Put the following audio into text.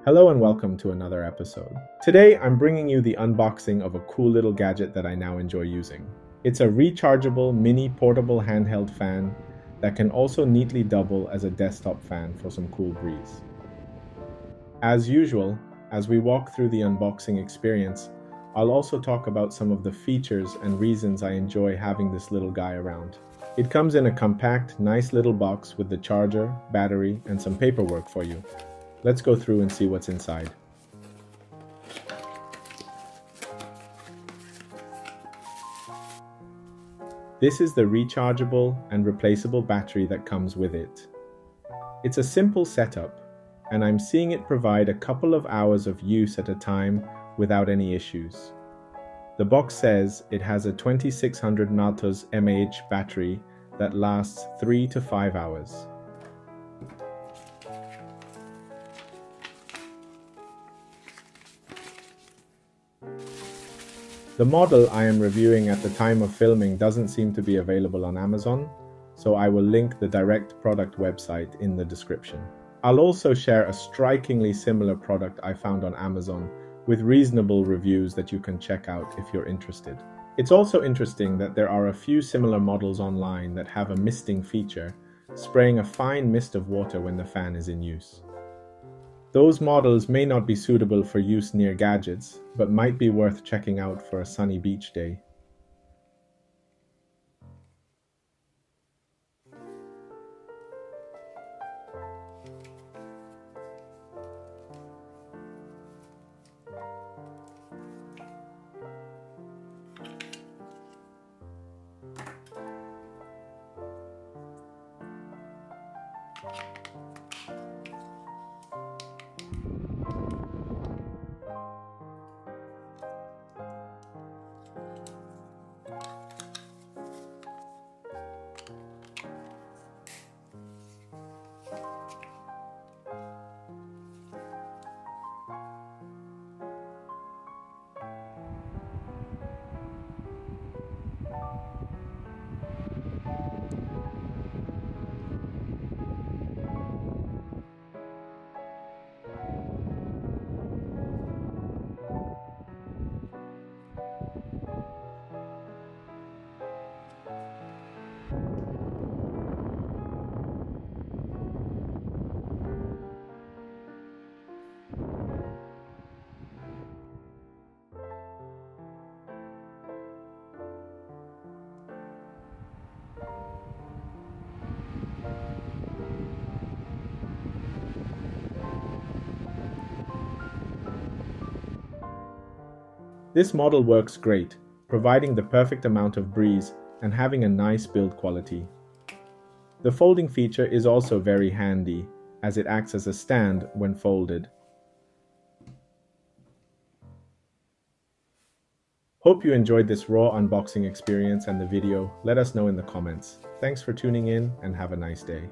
Hello and welcome to another episode. Today I'm bringing you the unboxing of a cool little gadget that I now enjoy using. It's a rechargeable mini portable handheld fan that can also neatly double as a desktop fan for some cool breeze. As usual, as we walk through the unboxing experience, I'll also talk about some of the features and reasons I enjoy having this little guy around. It comes in a compact, nice little box with the charger, battery, and some paperwork for you. Let's go through and see what's inside. This is the rechargeable and replaceable battery that comes with it. It's a simple setup, and I'm seeing it provide a couple of hours of use at a time without any issues. The box says it has a 2600 mAh battery that lasts 3 to 5 hours. The model I am reviewing at the time of filming doesn't seem to be available on Amazon, so I will link the direct product website in the description. I'll also share a strikingly similar product I found on Amazon with reasonable reviews that you can check out if you're interested. It's also interesting that there are a few similar models online that have a misting feature, spraying a fine mist of water when the fan is in use. Those models may not be suitable for use near gadgets, but might be worth checking out for a sunny beach day. This model works great, providing the perfect amount of breeze and having a nice build quality. The folding feature is also very handy, as it acts as a stand when folded. Hope you enjoyed this raw unboxing experience and the video. Let us know in the comments. Thanks for tuning in and have a nice day.